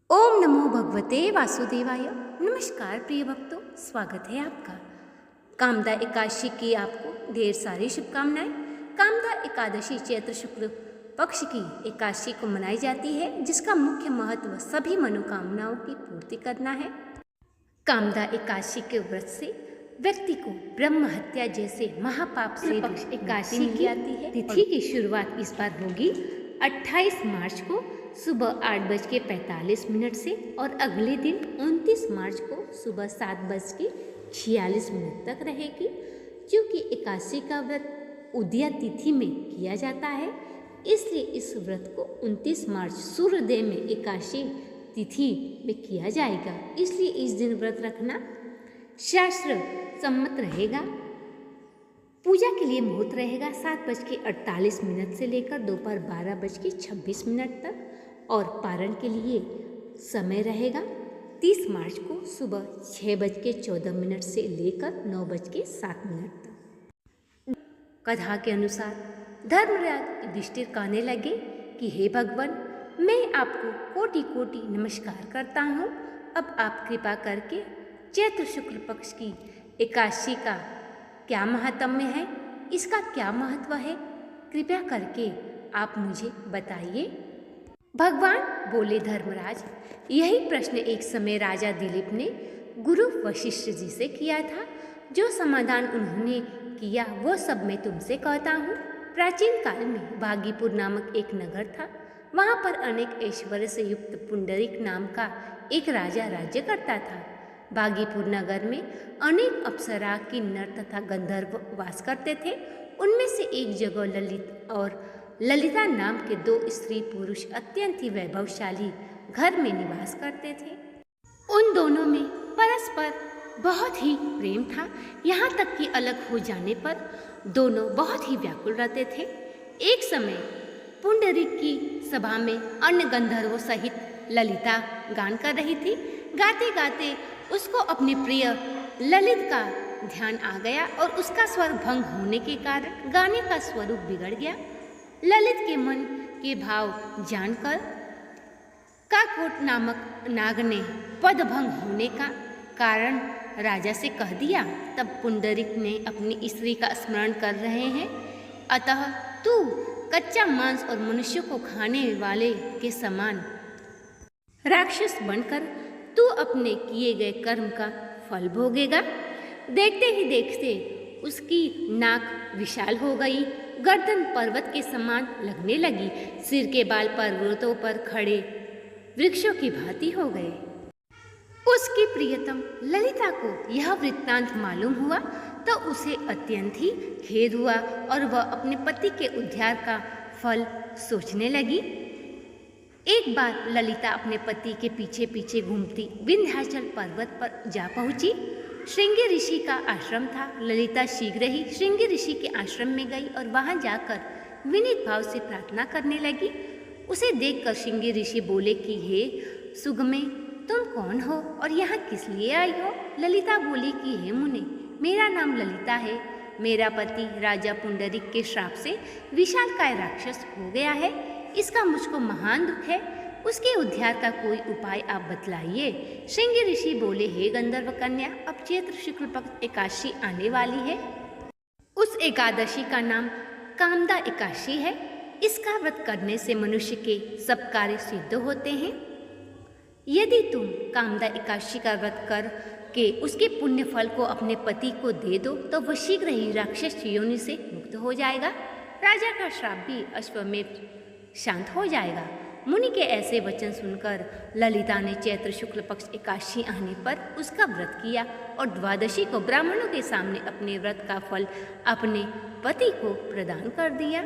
ओम नमो भगवते वासुदेवाय। नमस्कार प्रिय भक्तों, स्वागत है आपका। कामदा एकादशी की आपको ढेर सारी शुभकामनाएं। कामदा एकादशी चैत्र शुक्ल पक्ष की एकादशी को मनाई जाती है, जिसका मुख्य महत्व सभी मनोकामनाओं की पूर्ति करना है। कामदा एकादशी के व्रत से व्यक्ति को ब्रह्म हत्या जैसे महापाप से एकादशी की जाती है। तिथि की शुरुआत इस बार होगी 28 मार्च को सुबह 8:45 से और अगले दिन 29 मार्च को सुबह 7:46 तक रहेगी। क्योंकि एकादशी का व्रत उदया तिथि में किया जाता है, इसलिए इस व्रत को 29 मार्च सूर्योदय में एकादशी तिथि में किया जाएगा। इसलिए इस दिन व्रत रखना शास्त्र सम्मत रहेगा। पूजा के लिए मुहूर्त रहेगा 7:48 से लेकर दोपहर 12:26 तक और पारण के लिए समय रहेगा 30 मार्च को सुबह 6:14 से लेकर 9:07 तक। कथा के अनुसार धर्मराज युधिष्ठिर कहने लगे कि हे भगवान, मैं आपको कोटि कोटि नमस्कार करता हूँ। अब आप कृपा करके चैत्र शुक्ल पक्ष की एकादशी का क्या महात्म्य है, इसका क्या महत्व है, कृपया करके आप मुझे बताइए। भगवान बोले, धर्मराज, यही प्रश्न एक समय राजा दिलीप ने गुरु वशिष्ठ जी से किया था। जो समाधान उन्होंने किया वो सब मैं तुमसे कहता हूँ। प्राचीन काल में भागीपुर नामक एक नगर था। वहाँ पर अनेक ऐश्वर्य से युक्त पुंडरीक नाम का एक राजा राज्य करता था। भागीपुर नगर में अनेक अप्सरा, किन्नर तथा गंधर्व वास करते थे। उनमें से एक जगह ललित और ललिता नाम के 2 स्त्री पुरुष अत्यंत ही वैभवशाली घर में निवास करते थे। उन दोनों में परस्पर बहुत ही प्रेम था, यहाँ तक कि अलग हो जाने पर दोनों बहुत ही व्याकुल रहते थे। एक समय पुंडरीक की सभा में अन्य गंधर्वों सहित ललिता गान कर रही थी। गाते गाते उसको अपने प्रिय ललित का ध्यान आ गया और उसका स्वर भंग होने के कारण गाने का स्वरूप बिगड़ गया। ललित के मन के भाव जानकर काकोट नामक नाग ने पद भंग होने का कारण राजा से कह दिया। तब पुंडरीक ने अपनी स्त्री का स्मरण कर रहे हैं, अतः तू कच्चा मांस और मनुष्य को खाने वाले के समान राक्षस बनकर तू अपने किए गए कर्म का फल भोगेगा। देखते ही देखते उसकी नाक विशाल हो गई, गर्दन पर्वत के समान लगने लगी, सिर के बाल पर्वतों पर खड़े वृक्षों की भांति हो गए। उसकी प्रियतम ललिता को यह वृत्तांत मालूम हुआ तो उसे अत्यंत ही खेद हुआ और वह अपने पति के उद्धार का फल सोचने लगी। एक बार ललिता अपने पति के पीछे पीछे घूमती विंध्याचल पर्वत पर जा पहुंची। श्रृंगी ऋषि का आश्रम था। ललिता शीघ्र ही श्रृंगी ऋषि के आश्रम में गई और वहां जाकर विनीत भाव से प्रार्थना करने लगी। उसे देखकर श्रृंगी ऋषि बोले कि हे सुगमे, तुम कौन हो और यहाँ किस लिए आई हो? ललिता बोली कि हे मुने, मेरा नाम ललिता है। मेरा पति राजा पुंडरीक के श्राप से विशालकाय राक्षस हो गया है। इसका मुझको महान दुख है। उसके उद्धार का कोई उपाय आप बतलाइए। श्रृंगी ऋषि बोले, हे गंधर्व कन्या, अब चैत्र शुक्ल पक्ष एकादशी आने वाली है। उस एकादशी का नाम कामदा एकादशी है। इसका व्रत करने से मनुष्य के सब कार्य सिद्ध होते हैं। यदि तुम कामदा एकादशी का व्रत कर के उसके पुण्य फल को अपने पति को दे दो तो वह शीघ्र ही राक्षस योनि से मुक्त हो जाएगा। राजा का श्राप भी अश्वमेध शांत हो जाएगा। मुनि के ऐसे वचन सुनकर ललिता ने चैत्र शुक्ल पक्ष एकादशी आने पर उसका व्रत किया और द्वादशी को ब्राह्मणों के सामने अपने व्रत का फल अपने पति को प्रदान कर दिया।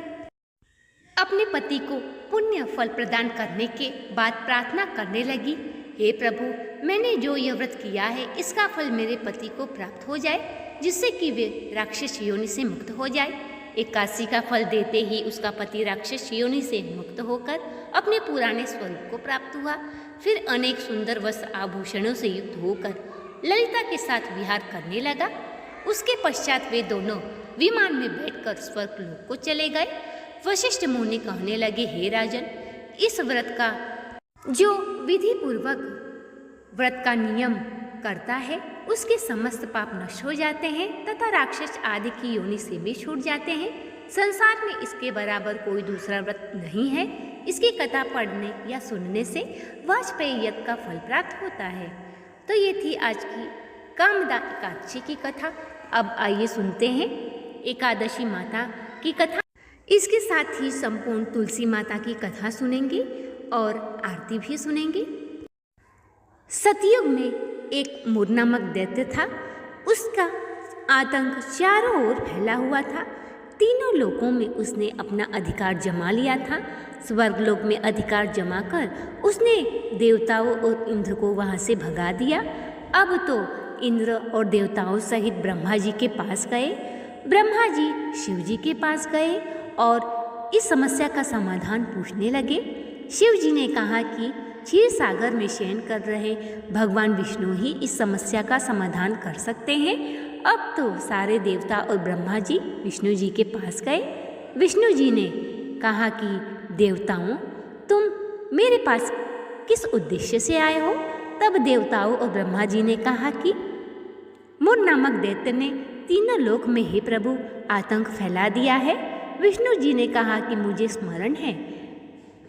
अपने पति को पुण्य फल प्रदान करने के बाद प्रार्थना करने लगी, हे प्रभु, मैंने जो यह व्रत किया है इसका फल मेरे पति को प्राप्त हो जाए, जिससे कि वे राक्षस योनि से मुक्त हो जाए। एकादशी का फल देते ही उसका पति राक्षस योनि से मुक्त होकर अपने पुराने स्वरूप को प्राप्त हुआ। फिर अनेक सुंदर वस्त्र आभूषणों से युक्त होकर ललिता के साथ विहार करने लगा। उसके पश्चात वे दोनों विमान में बैठकर स्वर्गलोक को चले गए। वशिष्ठ मुनि कहने लगे, हे राजन, इस व्रत का जो विधि पूर्वक व्रत का नियम करता है उसके समस्त पाप नष्ट हो जाते हैं तथा राक्षस आदि की योनि से भी छूट जाते हैं। संसार में इसके बराबर कोई दूसरा व्रत नहीं है। इसकी कथा पढ़ने या सुनने से वाजपेयी यज्ञ का फल प्राप्त होता है। तो ये थी आज की कामदा एकादशी की कथा। अब आइए सुनते हैं एकादशी माता की कथा। इसके साथ ही संपूर्ण तुलसी माता की कथा सुनेंगे और आरती भी सुनेंगे। सतयुग में एक मुर नामक दैत्य था। उसका आतंक चारों ओर फैला हुआ था। तीनों लोकों में उसने अपना अधिकार जमा लिया था। स्वर्गलोक में अधिकार जमा कर उसने देवताओं और इंद्र को वहाँ से भगा दिया। अब तो इंद्र और देवताओं सहित ब्रह्मा जी के पास गए। ब्रह्मा जी शिव जी के पास गए और इस समस्या का समाधान पूछने लगे। शिव जी ने कहा कि क्षीर सागर में शयन कर रहे भगवान विष्णु ही इस समस्या का समाधान कर सकते हैं। अब तो सारे देवता और ब्रह्मा जी विष्णु जी के पास गए। विष्णु जी ने कहा कि देवताओं, तुम मेरे पास किस उद्देश्य से आए हो? तब देवताओं और ब्रह्मा जी ने कहा कि मुर नामक दैत्य ने तीनों लोक में हे प्रभु आतंक फैला दिया है। विष्णु जी ने कहा कि मुझे स्मरण है,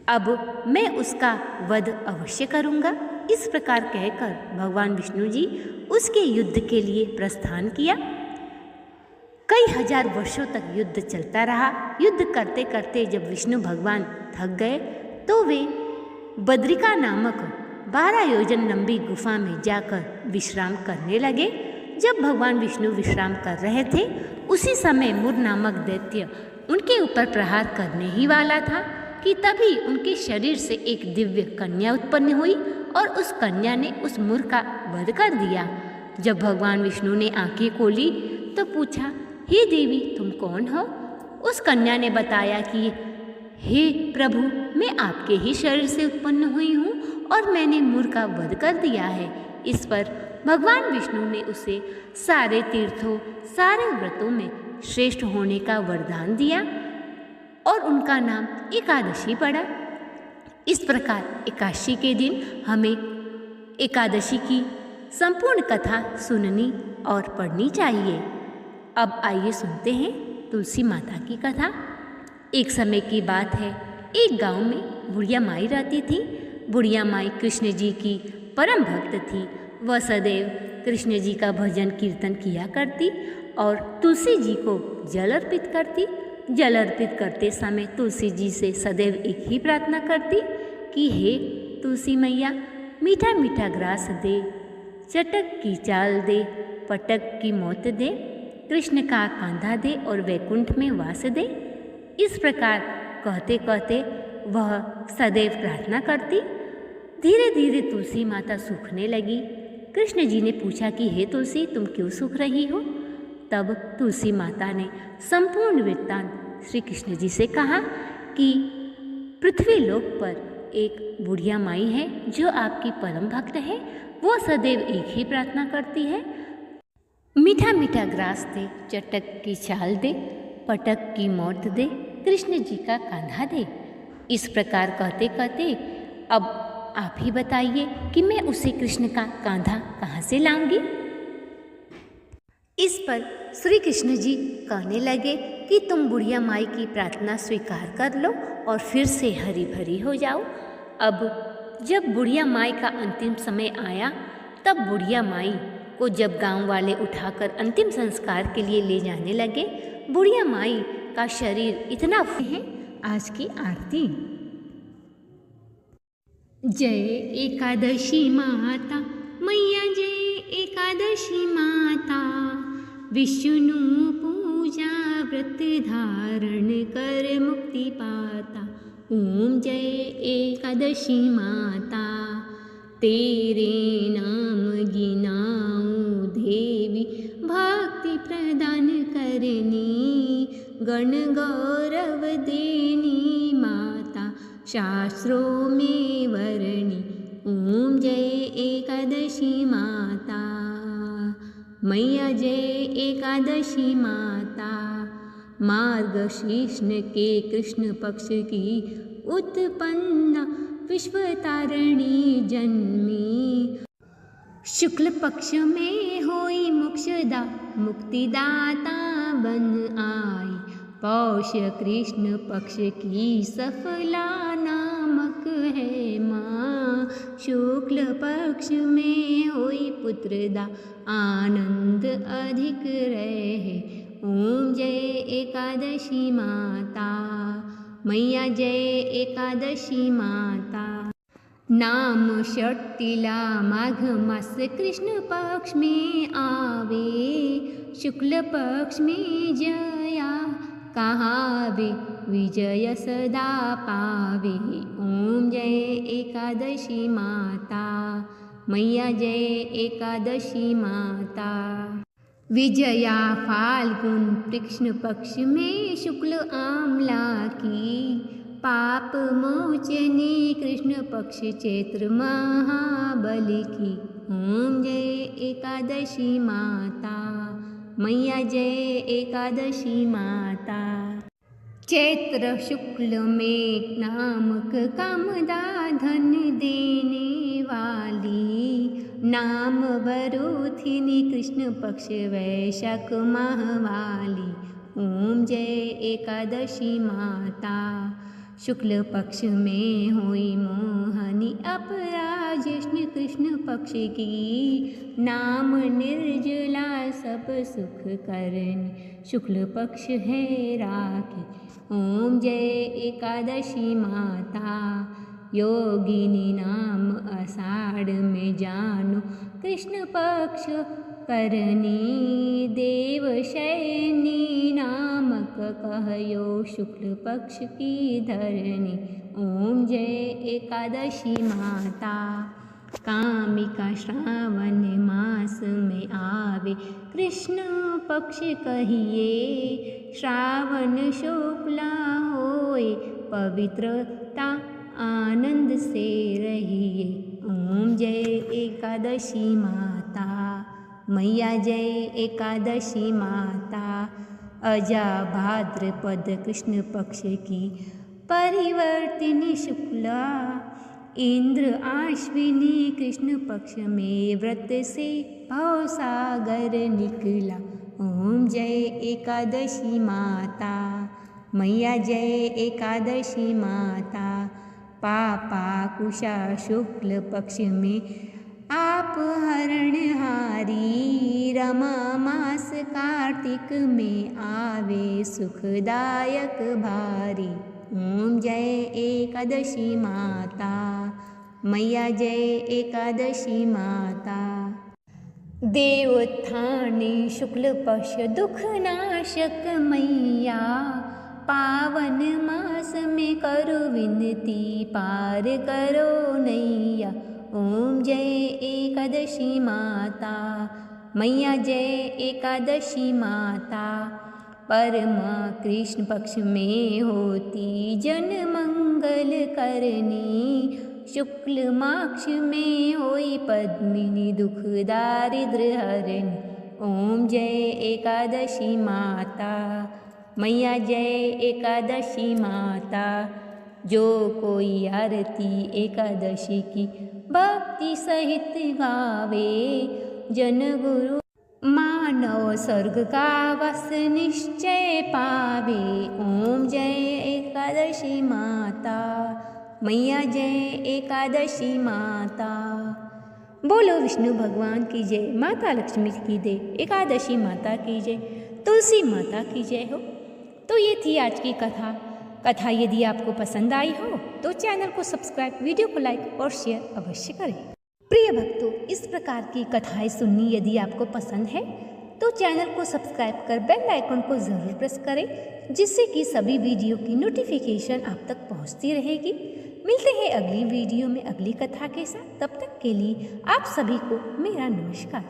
अब मैं उसका वध अवश्य करूंगा। इस प्रकार कहकर भगवान विष्णु जी उसके युद्ध के लिए प्रस्थान किया। कई हजार वर्षों तक युद्ध चलता रहा। युद्ध करते करते जब विष्णु भगवान थक गए तो वे बद्रिका नामक 12 योजन लंबी गुफा में जाकर विश्राम करने लगे। जब भगवान विष्णु विश्राम कर रहे थे उसी समय मुर नामक दैत्य उनके ऊपर प्रहार करने ही वाला था कि तभी उनके शरीर से एक दिव्य कन्या उत्पन्न हुई और उस कन्या ने उस मुर का वध कर दिया। जब भगवान विष्णु ने आंखें खोली तो पूछा, हे देवी तुम कौन हो? उस कन्या ने बताया कि हे प्रभु, मैं आपके ही शरीर से उत्पन्न हुई हूँ और मैंने मुर का वध कर दिया है। इस पर भगवान विष्णु ने उसे सारे तीर्थों सारे व्रतों में श्रेष्ठ होने का वरदान दिया और उनका नाम एकादशी पड़ा। इस प्रकार एकादशी के दिन हमें एकादशी की संपूर्ण कथा सुननी और पढ़नी चाहिए। अब आइए सुनते हैं तुलसी माता की कथा। एक समय की बात है, एक गांव में बुढ़िया माई रहती थी। बुढ़िया माई कृष्ण जी की परम भक्त थी। वह सदैव कृष्ण जी का भजन कीर्तन किया करती और तुलसी जी को जल अर्पित करती। जल अर्पित करते समय तुलसी जी से सदैव एक ही प्रार्थना करती कि हे तुलसी मैया, मीठा मीठा ग्रास दे, चटक की चाल दे, पटक की मौत दे, कृष्ण का कांधा दे और वैकुंठ में वास दे। इस प्रकार कहते कहते वह सदैव प्रार्थना करती। धीरे धीरे तुलसी माता सूखने लगी। कृष्ण जी ने पूछा कि हे तुलसी, तुम क्यों सूख रही हो? तब तुलसी माता ने संपूर्ण वृत्तांत श्री कृष्ण जी से कहा कि पृथ्वी लोक पर एक बुढ़िया माई है जो आपकी परम भक्त है। वो सदैव एक ही प्रार्थना करती है, मीठा मीठा ग्रास दे, चटक की चाल दे, पटक की मौत दे, कृष्ण जी का कांधा दे। इस प्रकार कहते कहते अब आप ही बताइए कि मैं उसे कृष्ण का कांधा कहाँ से लाऊंगी? इस पर श्री कृष्ण जी कहने लगे कि तुम बुढ़िया माई की प्रार्थना स्वीकार कर लो और फिर से हरी भरी हो जाओ। अब जब बुढ़िया माई का अंतिम समय आया तब बुढ़िया माई को जब गांव वाले उठाकर अंतिम संस्कार के लिए ले जाने लगे, बुढ़िया माई का शरीर इतना है। आज की आरती। जय एकादशी माता मैया, जय एकादशी माता, विष्णु पूजा व्रत धारण कर मुक्ति पाता। ओम जय एकादशी माता, तेरे नाम गिनाऊं देवी, भक्ति प्रदान करनी, गण गौरव देनी माता, शास्त्रों में वर्णी। ओम जय एकादशी माता मैया, जय एकादशी माता, मार्गशीर्ष के कृष्ण पक्ष की उत्पन्ना, विश्व तारिणी जन्मी। शुक्ल पक्ष में होई मोक्षदा मुक्तिदाता बन आई। पौष कृष्ण पक्ष की सफला नामक है माँ। शुक्ल पक्ष में होई पुत्रदा आनंद अधिक रहे। ओम जय एकादशी माता मैया जय एकादशी माता। नाम षट्टिला माघ मास कृष्ण पक्ष में आवे। शुक्ल पक्ष में जया कहावे विजय सदा पावे। ओम जय एकादशी माता मैया जय एकादशी माता। विजया फाल्गुन कृष्ण पक्ष में शुक्ल आमला की। पाप मोचनी कृष्ण पक्ष चैत्र महाबली की। ओम जय एकादशी माता मैया जय एकादशी माता। चैत्र शुक्ल में नामक कामदा धन देने वाली। नाम वरुथिनी कृष्ण पक्ष वैशाख माहवाली। ओम जय एकादशी माता। शुक्ल पक्ष में हुई मोहनी अपराजिष्णु कृष्ण पक्ष की। नाम निर्जला सब सुख करनी शुक्ल पक्ष है राखी। ओम जय एकादशी माता। योगिनी नाम आषाढ़ में जानो कृष्ण पक्ष करनी। देव शयनी नामक कहयो शुक्ल पक्ष की धरनी। ओम जय एकादशी माता। कामिका श्रावण मास में आवे कृष्ण पक्ष कहिए। श्रावण शुक्ला होए पवित्रता आनंद से रहिए। ओम जय एकादशी माता मैया जय एकादशी माता। अजा भाद्रपद कृष्ण पक्ष की परिवर्तिनी शुक्ला। इंद्र आश्विनी कृष्ण पक्ष में व्रत से भवसागर निकला। ओम जय एकादशी माता मैया जय एकादशी माता। पापा कुशा शुक्ल पक्ष में आप हरणहारी। रमा मास कार्तिक में आवे सुखदायक भारी। ओम जय एकादशी माता मैया जय एकादशी माता। देवोत्थानी शुक्ल पक्ष दुख नाशक मैया। पावन मास में करो विनती पार करो नैया। ओम जय एकादशी माता मैया जय एकादशी माता। परमा कृष्ण पक्ष में होती जन मंगल करनी। शुक्ल माक्ष में होई पद्मिनी दुख दारिद्र हरणी। ओम जय एकादशी माता मैया जय एकादशी माता। जो कोई आरती एकादशी की भक्ति सहित गावे। जन गुरु मानव स्वर्ग का वस निश्चय पावे। ओम जय एकादशी माता मैया जय एकादशी माता। बोलो विष्णु भगवान की जय, माता लक्ष्मी की जय, एकादशी माता की जय, तुलसी माता की जय हो। तो ये थी आज की कथा यदि आपको पसंद आई हो तो चैनल को सब्सक्राइब, वीडियो को लाइक और शेयर अवश्य करें। प्रिय भक्तों, इस प्रकार की कथाएं सुननी यदि आपको पसंद है तो चैनल को सब्सक्राइब कर बेल आइकन को ज़रूर प्रेस करें, जिससे कि सभी वीडियो की नोटिफिकेशन आप तक पहुंचती रहेगी। मिलते हैं अगली वीडियो में अगली कथा के साथ। तब तक के लिए आप सभी को मेरा नमस्कार।